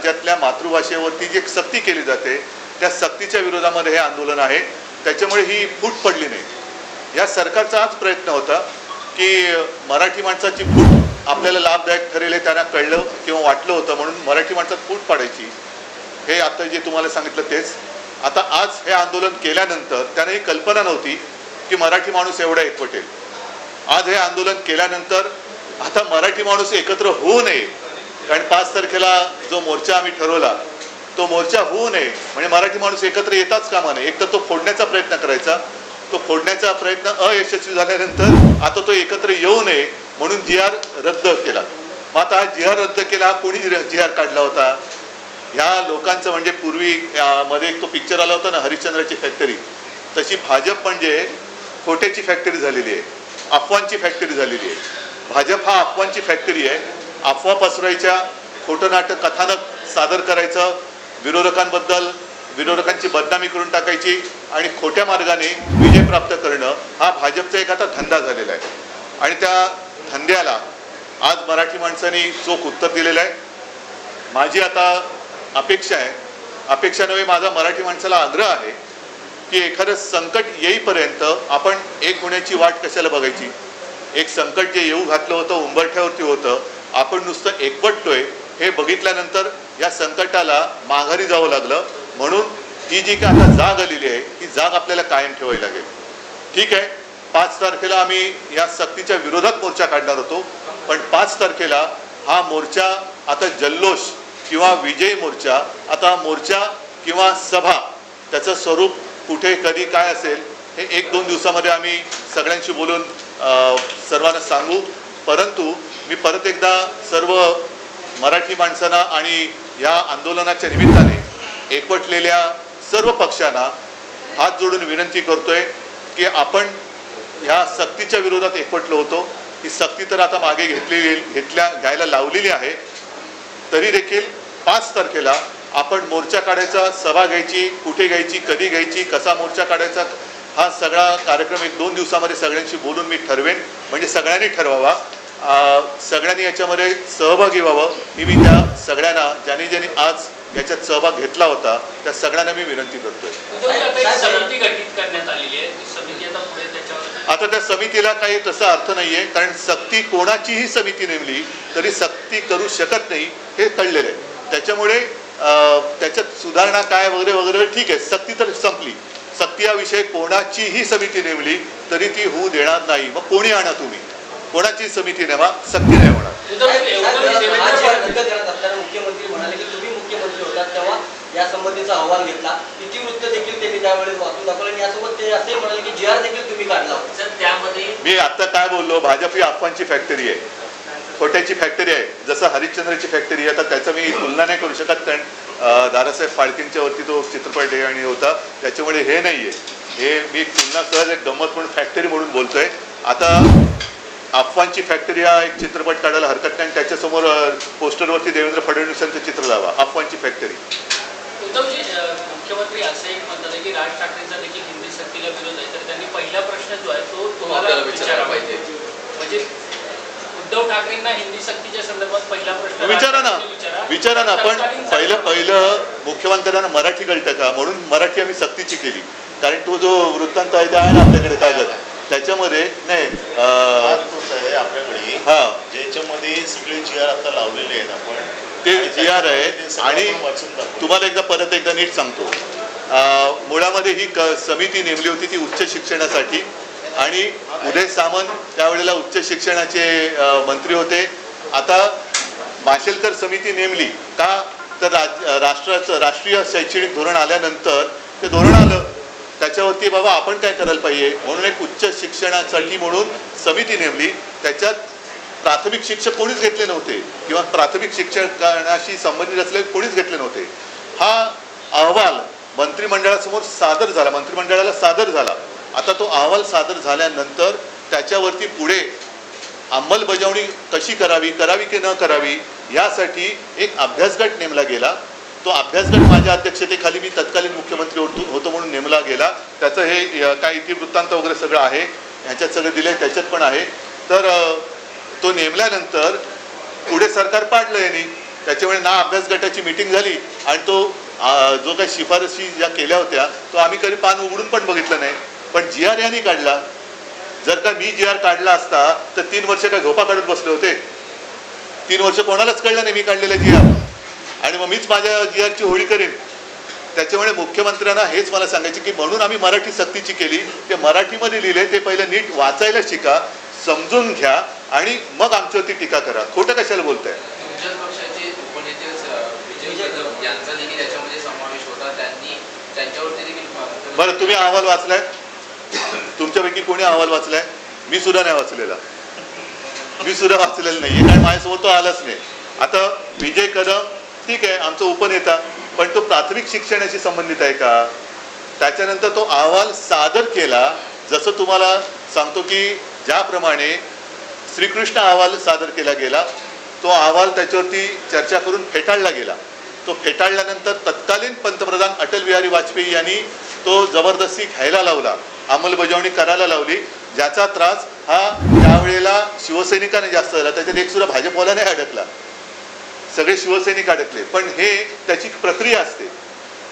राज्यातल्या मातृभाषेवरती जी सक्ती केली जाते त्या सक्तीच्या विरोधामध्ये हे आंदोलन आहे. त्याच्यामुळे ही फूट पडली नाही. या सरकारचा हाच प्रयत्न होता की मराठी माणसाची फूट आपल्याला लाभदायक ठरेल हे त्यांना कळलं किंवा वाटलं होतं, म्हणून मराठी माणसात फूट पाडायची. हे आता जे तुम्हाला सांगितलं तेच. आता आज हे आंदोलन केल्यानंतर त्यांना ही कल्पना नव्हती की मराठी माणूस एवढा एकवटेल. आज हे आंदोलन केल्यानंतर आता मराठी माणूस एकत्र होऊ नये, कारण 5 तारखेला जो मोर्चा आम्ही ठरवला तो मोर्चा होऊ नये म्हणजे मराठी माणूस एकत्र येताच कामा नये. एक तर तो फोडण्याचा प्रयत्न करायचा, तो फोडण्याचा प्रयत्न अयशस्वी झाल्यानंतर आता तो एकत्र येऊ नये म्हणून GR रद्द केला. मग आता हा GR रद्द केला, कोणी GR काढला होता? ह्या लोकांचं म्हणजे पूर्वी मध्ये एक तो पिक्चर आला होता ना हरिश्चंद्राची फॅक्टरी, तशी भाजप म्हणजे खोट्याची फॅक्टरी झालेली आहे, अफवांची फॅक्टरी झालेली आहे. भाजप हा अफवांची फॅक्टरी आहे. अफवा पसरवायच्या, खोटं नाटक कथानक सादर करायचं, विरोधकांची बदनामी करून टाकायची आणि खोट्या मार्गाने विजय प्राप्त करणं हा भाजपचा एक आता धंदा झालेला आहे. आणि त्या धंद्याला आज मराठी माणसांनी चोख उत्तर दिलेलं आहे. माझी आता अपेक्षा नव्हे, माझा मराठी माणसाला आग्रह आहे की एखादं संकट येईपर्यंत आपण एक होण्याची वाट कशाला बघायची. एक संकट जे येऊ घातलं होतं, उंबरठ्यावरती होतं, आपण नुसतं एकवटतोय हे बघितल्यानंतर या संकटाला माघारी जावं लागलं. म्हणून ही जी काय आता जाग आलेली आहे ही जाग आपल्याला कायम ठेवावी लागेल. ठीक आहे, 5 तारखेला आम्ही या सक्तीच्या विरोधात मोर्चा काढणार होतो, पण 5 तारखेला हा मोर्चा आता जल्लोष किंवा विजय मोर्चा, आता मोर्चा किंवा सभा, त्याचं स्वरूप कुठे कधी काय असेल हे 1-2 दिवसामध्ये आम्ही सगळ्यांशी बोलून सर्वांना सांगू. परंतु मी परत एकदा सर्व मराठी माणसांना आणि या आंदोलनाच्या निमित्ताने एकवटलेल्या सर्व पक्षांना हात जोडून विनंती करतोय की आपण ह्या सक्तीच्या विरोधात एकवटलो होतो. ही सक्ती तर आता मागे घ्यायला लावलेली आहे, तरी देखील 5 तारखेला आपण मोर्चा काढायचा, सभा घ्यायची, कुठे घ्यायची, कधी घ्यायची, कसा मोर्चा काढायचा, हा सगळा कार्यक्रम 1-2 दिवसामध्ये सगळ्यांशी बोलून मी ठरवेन. म्हणजे सगळ्यांनी ठरवावा, सगळ्यांनी याच्यामध्ये सहभागी व्हावं ही मी त्या सगळ्यांना ज्यांनी आज याच्यात सहभाग घेतला होता त्या सगळ्यांना मी विनंती करतोय. आता त्या समितीला काही तसा अर्थ नाहीये, कारण सक्ती कोणाचीही समिती नेमली तरी सक्ती करू शकत नाही हे कळलेलं आहे. त्याच्यामुळे त्याच्यात सुधारणा काय वगैरे वगैरे ठीक आहे, सक्ती तर संपली. सक्ती हा विषय कोणाचीही समिती नेमली तरी ती होऊ देणार नाही. मग कोणी आणा, तुम्ही कोणाची समिती नेमा, सक्ती नाही होणार. मुख्यमंत्री म्हणाले की तुम्ही मुख्यमंत्री होता तेव्हा या संबंधीचा अहवाल घेतला, इतिवृत्त देखील त्यांनी त्यावेळेस वाचून दाखवलं आणि यासोबत ते असे म्हणाले की GR देखील तुम्ही काढला होता. त्यामध्ये मी आता काय बोललो, भाजप ही अफवांची फॅक्टरी आहे, खोट्याची फॅक्टरी आहे. जसं हरिश्चंद्राची फॅक्टरी आहे, आता त्याचं मी तुलना नाही करू शकत, कारण दादासाहेब फाळकेंच्या वरती तो चित्रपट आहे आणि होता, त्याच्यामुळे हे नाही आहे. हे मी तुलना सहज एक गंमत म्हणून फॅक्टरी म्हणून बोलतोय. आता अफवांची फॅक्टरी हा एक चित्रपट काढायला हरकत नाही, त्याच्यासमोर पोस्टरवरती देवेंद्र फडणवीसांचं चित्र लावा, अफवांची फॅक्टरी. उद्धवजी, मुख्यमंत्री असं एक म्हणतात की राज ठाकरेंचा देखील हिंदी सक्तीला विरोध आहे, तर त्यांनी पहिला प्रश्न जो आहे तो तुम्हाला विचारायला पाहिजे. म्हणजे उद्धव ठाकरेंना हिंदी सक्तीच्या संदर्भात पहिला प्रश्न विचारा ना. पण पहिलं मुख्यमंत्र्यांना मराठी कळतं का, म्हणून मराठी आम्ही सक्तीची केली. कारण तो जो वृत्तांत आहे आहे ना आपल्याकडे कागद, त्याच्यामध्ये नाही आपल्याकडे ज्याच्यामध्ये सगळे GR आता लावलेले आहेत आपण ते GR आहे. आणि तुम्हाला परत एकदा नीट सांगतो, मुळामध्ये ही समिती नेमली होती ती उच्च शिक्षणासाठी, आणि उदय सामंत त्यावेळेला उच्च शिक्षणाचे मंत्री होते. आता माशेलकर समिती नेमली का, तर राष्ट्रीय शैक्षणिक धोरण आल्यानंतर ते धोरण आलं, त्याच्यावरती बाबा आपण काय करायला पाहिजे म्हणून एक उच्च शिक्षणासाठी म्हणून समिती नेमली. त्याच्यात प्राथमिक शिक्षक कोणीच घेतले नव्हते किंवा प्राथमिक शिक्षणाशी संबंधित असलेले कोणीच घेतले नव्हते. हा अहवाल मंत्रिमंडळासमोर मंत्रिमंडळाला सादर झाला. आता तो अहवाल सादर झाल्यानंतर त्याच्यावरती पुढे अंमलबजावणी कशी करावी की न करावी यासाठी एक अभ्यासगट नेमला गेला. तो अभ्यासगट माझ्या अध्यक्षतेखाली मी तत्कालीन मुख्यमंत्री होतो म्हणून नेमला गेला. त्याचं हे काय इतिवृत्तांत वगैरे सगळं आहे, ह्याच्यात सगळं दिलं आहे, त्याच्यात पण आहे. तर तो नेमल्यानंतर पुढे सरकार पाडलं यांनी, त्याच्यामुळे ना अभ्यास गटाची मीटिंग झाली आणि तो जो काही शिफारशी ज्या केल्या होत्या तो आम्ही कधी पान उघडून पण बघितलं नाही. पण GR यांनी काढला. जर का मी GR काढला असता तर 3 वर्ष काय झोपा काढत बसले होते? 3 वर्ष कोणालाच कळलं नाही मी काढलेला GR, आणि मग मीच माझ्या GRची होळी करेन. त्याच्यामुळे मुख्यमंत्र्यांना हेच मला सांगायचे की म्हणून आम्ही मराठी सक्तीची केली. ते मराठीमध्ये लिहिले ते पहिलं नीट वाचायला शिका, समजून घ्या आणि मग आमच्यावरती टीका करा. खोटं कशाला बोलताय? तुमच्याच पक्षाचे उपनेते विजय कदम यांचा देखील याच्यामध्ये समावेश होता. त्यांनी त्यांच्यावरती देखील. बरं, तुम्ही अहवाल वाचलाय? तुमच्यापैकी कोणी अहवाल वाचलाय? मी सुद्धा नाही वाचलेला. मी सुद्धा वाचलेलं नाही, कारण माझ्यासमोर तो आलाच नाही. आता विजय कदम ठीक आहे, आमचा उपनेता, पण तो प्राथमिक शिक्षणाशी संबंधित आहे का? त्याच्यानंतर तो अहवाल सादर केला. जसं तुम्हाला सांगतो की ज्याप्रमाणे श्रीकृष्ण अहवाल सादर केला गेला, तो अहवाल त्याच्यावरती चर्चा करून फेटाळला गेला. तो फेटाळल्यानंतर तत्कालीन पंतप्रधान अटल बिहारी वाजपेयी यांनी तो जबरदस्ती घ्यायला लावला, अंमलबजावणी करायला लावली, ज्याचा त्रास हा त्यावेळेला शिवसैनिकांना जास्त झाला. त्याच्यात एक सुद्धा भाजपवाला नाही अडकला, सगळे शिवसैनिक अडकले. पण हे त्याची प्रक्रिया असते.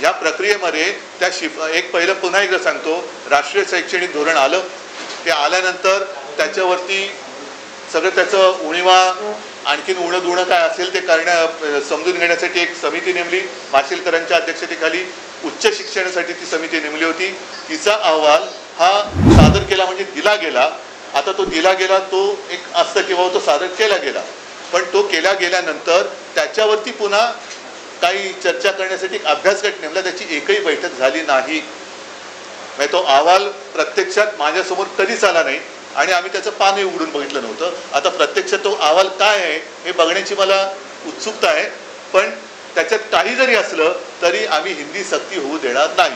या प्रक्रियेमध्ये एक पहिलं पुन्हा एकदा सांगतो, राष्ट्रीय शैक्षणिक धोरण आलं. ते आल्यानंतर त्याच्यावरती सगळं त्याचं उणीवा आणखीन उणं काय असेल ते समजून घेण्यासाठी एक समिती नेमली. माशेलकरांच्या अध्यक्षतेखाली उच्च शिक्षणासाठी ती समिती नेमली होती. तिचा अहवाल हा सादर केला म्हणजे दिला गेला. आता तो दिला गेला तो एक असतं किंवा तो सादर केला गेला, पण तो केला गेल्यानंतर त्याच्यावरती पुन्हा काही चर्चा करण्यासाठी एक अभ्यासगट नेमला. त्याची एकही बैठक झाली नाही. म्हणजे तो अहवाल प्रत्यक्षात माझ्यासमोर कधीच आला नाही आणि आम्ही त्याचं पानही उघडून बघितलं नव्हतं. आता प्रत्यक्षात तो अहवाल काय आहे हे बघण्याची मला उत्सुकता आहे, पण त्याच्यात काही जरी असलं तरी आम्ही हिंदी सक्ती होऊ देणार नाही.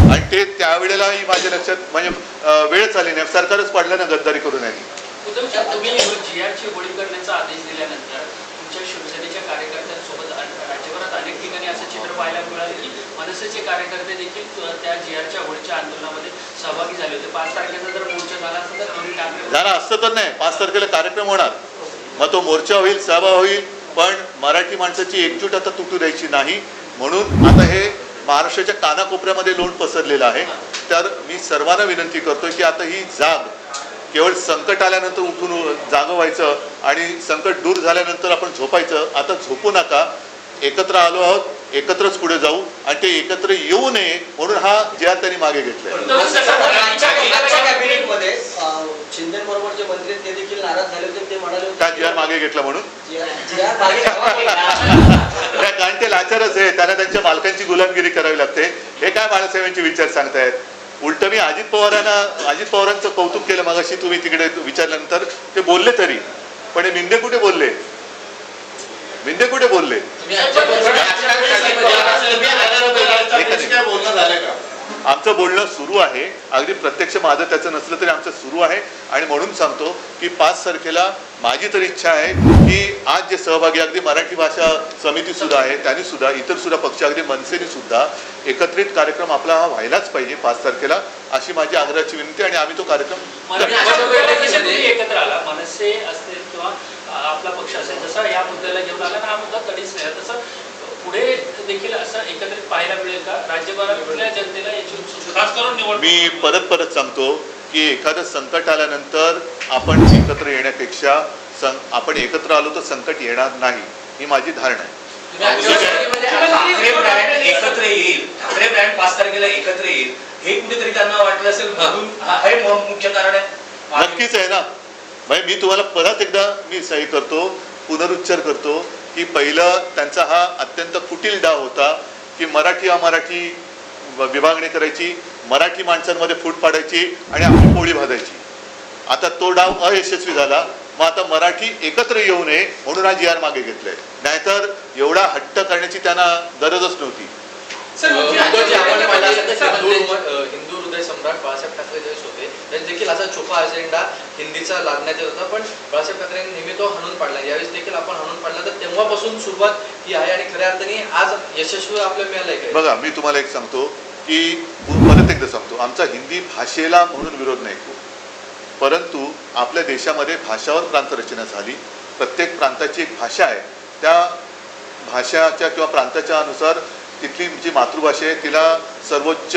आणि ते त्यावेळेलाही माझ्या लक्षात म्हणजे वेळच आली नाही. सरकारच पाडलं ना गद्दारी करून. तुम्ही GRची होळी करण्याचा आदेश दिल्यानंतर तुमच्या शिवसेनेच्या कार्यकर्त्यांसोबत राज्यभरात अनेक ठिकाणी असं चित्र पाहायला मिळालं की मनसेचे कार्यकर्ते देखील त्या GRच्या होळीच्या आंदोलनामध्ये सहभागी झाले होते. 5 तारखेचा जर मोर्चा झाला असता तर दोन्ही ठाकरे झाला असतं तर नाही. 5 तारखेला कार्यक्रम होणार, मग तो मोर्चा होईल, सभा होईल, पण मराठी माणसाची एकजूट आता तुटू द्यायची नाही. म्हणून आता हे महाराष्ट्राच्या कानाकोपऱ्यामध्ये लोण पसरलेलं आहे. तर मी सर्वांना विनंती करतो की आता ही जाग केवळ संकट आल्यानंतर उठून जागं व्हायचं आणि संकट दूर झाल्यानंतर आपण झोपायचं. आता झोपू नका. एकत्र आलो आहोत, एकत्रच पुढे जाऊ आणि ते एकत्र येऊ नये म्हणून हा GR त्यांनी मागे घेतलाय. शिंदेबरोबर जे मंत्री ते देखील नाराज झाले होते. ते म्हणाले का GR मागे घेतला म्हणून? कारण ते लाचारच आहे, त्यांना त्यांच्या मालकांची गुलामगिरी करावी लागते. हे काय बाळासाहेबांचे विचार सांगतायत? उलट मी अजित पवारांचं कौतुक केलं मगाशी तुम्ही तिकडे विचारल्यानंतर. ते बोलले तरी, पण हे मिंदे कुठे बोलले? मिंदे कुठे बोलले? आमचं बोलणं सुरू आहे. अगदी प्रत्यक्ष माझं त्याचं नसलं तरी आमचं सुरू आहे. आणि म्हणून सांगतो की 5 तारखेला माझी तर इच्छा आहे की आज जे सहभागी अगदी मराठी भाषा समिती सुद्धा आहे, त्यांनी सुद्धा, इतर सुद्धा पक्ष, अगदी मनसेने सुद्धा एकत्रित कार्यक्रम आपला हा व्हायलाच पाहिजे 5 तारखेला, अशी माझी आग्रहाची विनंती. आणि आम्ही तो कार्यक्रम एकत्र आला, मनसे असतील किंवा आपला पक्ष असेल, जसा या मुद्द्याला घेऊन आला ना, हा मुद्दा कधीच नाही, तसं पुढे देखील असं एकत्रित पाहायला मिळेल का? राज्यभरातल्या जनतेला याची उत्सुकता खास करून निवड. मी परत सांगतो की एखादं संकट आल्यानंतर आपण एकत्र येण्यापेक्षा आपण एकत्र आलो तर संकट येणार नाही, ही माझी धारणा आहे. एकत्र येईल, ठाकरे ब्रँड 5 तारखेला एकत्र येईल हे कुठेतरी त्यांना वाटलं असेल, हे मुख्य कारण आहे. नक्कीच आहे ना. मी तुम्हाला परत एकदा सही करतो, पुनरुच्चार करतो की पहिलं त्यांचा हा अत्यंत कुटील डाव होता की मराठी अमराठी विभागणी करायची, मराठी माणसांमध्ये फूट पाडायची आणि आपली पोळी भाजायची. आता तो डाव अयशस्वी झाला. मग आता मराठी एकत्र येऊ नये म्हणून हा GR मागे घेतलाय. नाहीतर एवढा हट्ट करण्याची त्यांना गरजच नव्हती. हिंदू हृदय सम्राट बाळासाहेब ठाकरे ज्यावेळेस होते त्यावेळेस देखील असा छुपा अजेंडा हिंदीचा लादण्यात येत होता, पण बाळासाहेब ठाकरेंनी नेहमी तो हाणून पाडला. यावेळेस देखील आपण हाणून पाडला, तर तेव्हापासून सुरुवात ही आहे आणि खऱ्या अर्थाने आज यशस्वी आपल्याला मिळालंय. बघा, मी तुम्हाला एक सांगतो की परत एकदा सांगतो, आमचा हिंदी भाषेला म्हणून विरोध नाही, परंतु आपल्या देशामध्ये भाषावर प्रांतरचना झाली. प्रत्येक प्रांताची एक भाषा आहे. त्या भाषाच्या किंवा प्रांताच्या अनुसार तिथली जी मातृभाषा आहे तिला सर्वोच्च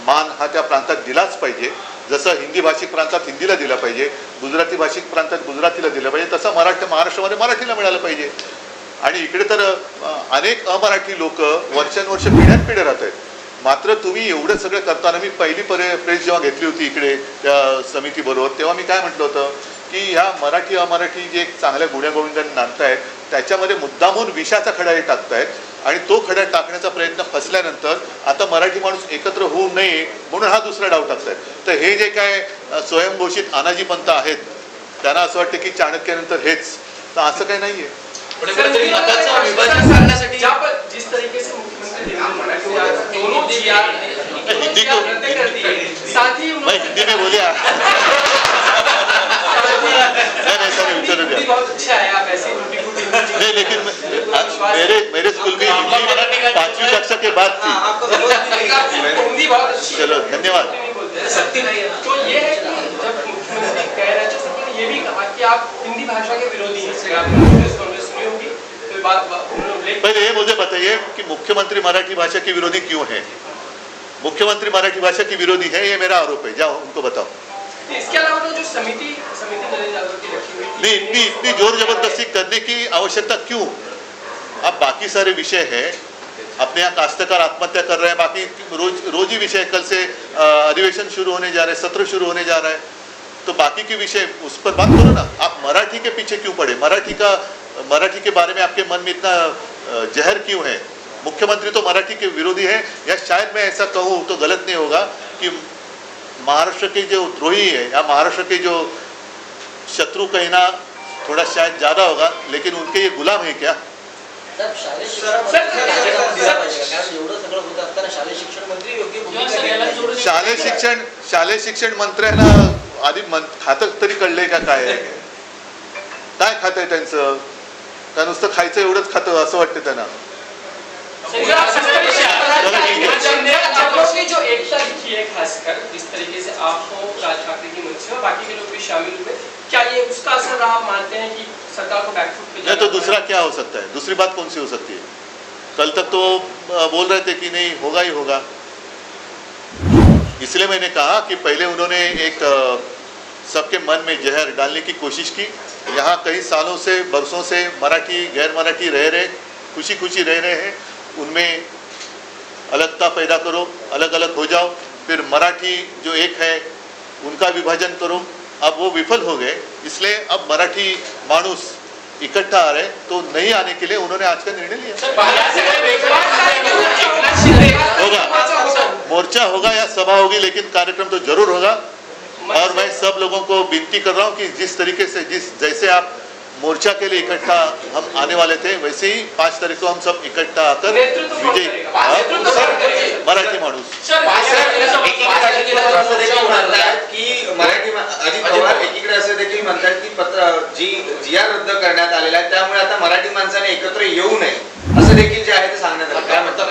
मान हा त्या प्रांतात दिलाच पाहिजे. जसं हिंदी भाषिक प्रांतात हिंदीला दिला पाहिजे, गुजराती भाषिक प्रांतात गुजरातीला दिलं पाहिजे, तसं महाराष्ट्रामध्ये मराठीला मिळालं पाहिजे. आणि इकडे तर अनेक अमराठी लोक वर्षानुवर्ष पिढ्यानपिढ्या राहत आहेत. मात्र तुम्ही एवढं सगळं करताना मी पहिली प्रेस जेव्हा घेतली होती इकडे त्या समितीबरोबर, तेव्हा मी काय म्हटलं होतं की ह्या मराठी अमराठी जे एक चांगल्या गुण्यागोविंदाने नांदतायत त्याच्यामध्ये मुद्दामून विषाचा खडा हे टाकतायत आणि तो खडा टाकण्याचा प्रयत्न फसल्यानंतर आता मराठी माणूस एकत्र होऊ नये म्हणून हा दुसरा डाव टाकतायत. तर हे जे काय स्वयंघोषित अनाजी पंथ आहेत त्यांना असं वाटतं की चाणक्यानंतर हेच, तर असं काही नाहीये. मताचं विभाजन करण्यासाठी जिस तरीके से मुख्यमंत्री दोनों GR हिंदी को साथ ही मैं हिंदी में बोलिया नहीं सर उत्तर दिया बहुत अच्छा है, आप ऐसे नहीं, लेकिन मेरे स्कूल में हिंदी 5वीं कक्षा के बाद थी. हिंदी बहुत अच्छी चलो धन्यवाद. सत्य नहीं है तो ये है कि जब मुख्यमंत्री कह रहे थे सर ने ये भी कहा कि आप हिंदी भाषा के विरोधी हैं. कांग्रेस सुनी होगी तो पहले ये मुझे बताइए कि मुख्यमंत्री मराठी भाषा के विरोधी क्यों है? मुख्यमंत्री मराठी भाषा की विरोधी है, ये मेरा आरोप है. जाओ उनको बताओ. इसके अलावा तो जो समिति नरेंद्र यादव की रखी हुई नहीं, इतनी जोर जबरदस्ती करने की आवश्यकता क्यों? अब बाकी सारे विषय है, अपने यहाँ काश्तकार आत्महत्या कर रहे हैं, बाकी रोज ही विषय. कल से अधिवेशन शुरू होने जा रहे हैं, सत्र शुरू होने जा रहा है, तो बाकी के विषय उस पर बात करो ना. आप मराठी के पीछे क्यों पड़े? मराठी के बारे में आपके मन में इतना जहर क्यों है? मुख्यमंत्री तो मराठी के विरोधी है, या शायद मैं ऐसा कहूँ तो गलत नहीं होगा कि महाराष्ट्र के जो द्रोही है या महाराष्ट्र के जो शत्रु कहना थोड़ा शायद ज़्यादा होगा, लेकिन उनके ये गुलाम है क्या? शालेय शिक्षण मंत्री योग्य भूमिका. शालेय शिक्षण मंत्र्यांना आधी खातं तरी कळलंय का काय आहे? काय खातं आहे त्यांचं? का नुसतं खायचं एवढंच खातं असं वाटतं त्यांना? की जो एकता दिखी है खासकर जिस तरीके से आप हो, राज ठाकरे की मंत्री और बाकी के लोग भी शामिल हुए, क्या ये उसका असर रहा? आप मानते हैं कि सरकार को बैकफुट पे नहीं तो दूसरा क्या हो सकता है? दूसरी बात कौन सी हो सकती है? कल तक तो बोल रहे थे कि नहीं होगा ही होगा. इसलिए मैंने कहा कि पहले उन्होंने एक सबके मन में जहर डालने की कोशिश की. यहाँ कई सालों से बरसों से मराठी गैर मराठी रह रहे, खुशी खुशी रह रहे हैं, उनमें अलगता पैदा करो, अलग अलग हो जाओ, फिर मराठी जो एक है उनका विभाजन करो. अब वो विफल हो गए, इसलिए अब मराठी मानुस इकट्ठा आ रहे, तो नहीं आने के लिए उन्होंने आज का निर्णय लिया. होगा मोर्चा होगा या सभा होगी, लेकिन कार्यक्रम तो जरूर होगा. और मैं सब लोगों को विनती कर रहा हूँ कि जिस तरीके से जैसे आप मोर्चा के लिए इकट्ठा हम आने वाले थे, वैसे ही 5 तारीख को हम सब इकट्ठा आकर विजय मराठी माणूस. की मराठी अजित पवार एकीकडे असे देखील म्हणतात की GR रद्द करण्यात आलेला आहे, त्यामुळे आता मराठी माणसाने एकत्र येऊ नये असं देखील जे आहे ते सांगण्यात आलं. काय म्हणतात?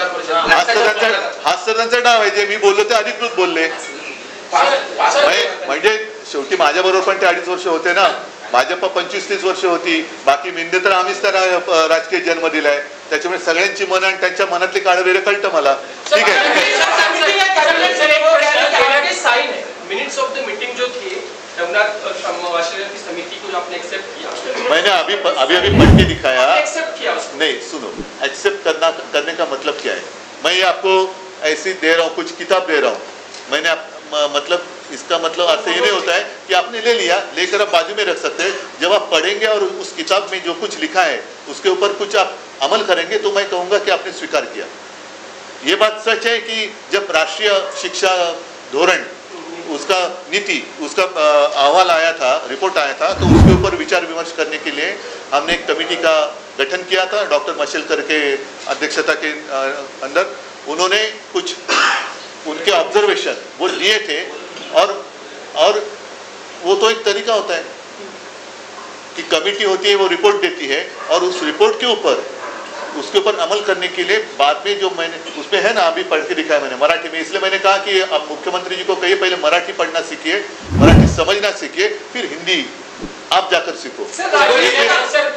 हाच तर त्यांचा डाव आहे. जे मी बोललो ते अधिकृत बोलले. म्हणजे शेवटी माझ्याबरोबर पण ते 2.5 वर्ष होते ना. भाजप 25-30 वर्ष होती. बाकी मिंदे तर आम्हीच त्यांना राजकीय जन्म दिलाय. त्याच्यामुळे सगळ्यांची मन आणि त्यांच्या मनातली काळवेर कळतं मला. ठीक आहे. मिनट्स ऑफ द मीटिंग जो थी रघुनाथ वाशेकर की समिति को जो आपने एक्सेप्ट किया, मैंने अभी पढ़ के दिखाया. एक्सेप्ट किया उसको. नहीं सुनो, एक्सेप्ट करने का मतलब क्या है? मैं आपको ऐसी दे रहा हूँ, कुछ किताब दे रहा हूँ. मैंने मतलब इसका मतलब अर्थ ये नहीं होता है कि आपने ले लिया, लेकर आप बाजू में रख सकते हैं. जब आप पढ़ेंगे और उस किताब में जो कुछ लिखा है उसके ऊपर कुछ आप अमल करेंगे तो मैं कहूँगा कि आपने स्वीकार किया. ये बात सच है कि जब राष्ट्रीय शिक्षा धोरण उसका नीति उसका अहवाल आया था, रिपोर्ट आया था, तो उसके ऊपर विचार विमर्श करने के लिए हमने एक कमेटी का गठन किया था डॉक्टर मशेलकर के अध्यक्षता के अंदर. उन्होंने कुछ उनके ऑब्जर्वेशन वो लिए थे, और वो तो एक तरीका होता है कि कमेटी होती है, वो रिपोर्ट देती है, और उस रिपोर्ट के ऊपर उसके ऊपर अमल करने के लिए बाद में जो मैंने उसमें है ना, अभी पढ़ के दिखाया मैंने मराठी में. इसलिए मैंने कहा कि अब मुख्यमंत्री जी को कहिए पहले मराठी पढ़ना सीखिए, मराठी समझना सीखिए, फिर हिंदी आप जाकर सीखो.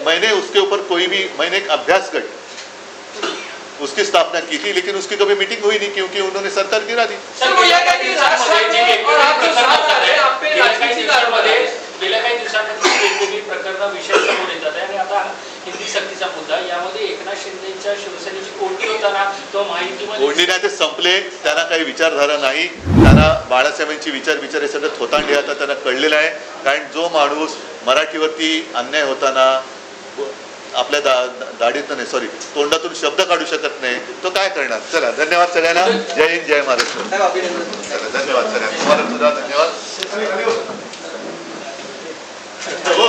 मैंने उसके ऊपर मैंने एक अभ्यास गट उसकी स्थापना की थी, लेकिन उसकी कभी मीटिंग हुई नहीं क्योंकि उन्होंने सरकार गिरा दी। गेल्या काही दिवसांमध्ये वेगवेगळी प्रकरणं विषय समोर येतात आहे आणि आता हिंदी सक्तीचा मुद्दा, यामध्ये एकनाथ शिंदेच्या शिवसेनेची कोंडी होताना किंवा माहितीमध्ये कोंडी नाही, ते संपले. त्यांना काही विचारधारा नाही. त्यांना बाळासाहेबांची विचार हे सगळं थोतांडे आता त्यांना कळलेलं आहे. कारण जो माणूस मराठीवरती अन्याय होताना आपल्या दाढीतून सॉरी तोंडातून शब्द काढू शकत नाही, तो काय करणार. चला, धन्यवाद सगळ्यांना. जय हिंद, जय महाराष्ट्र. चला, धन्यवाद सगळ्यांना. तुम्हाला सुद्धा धन्यवाद. हो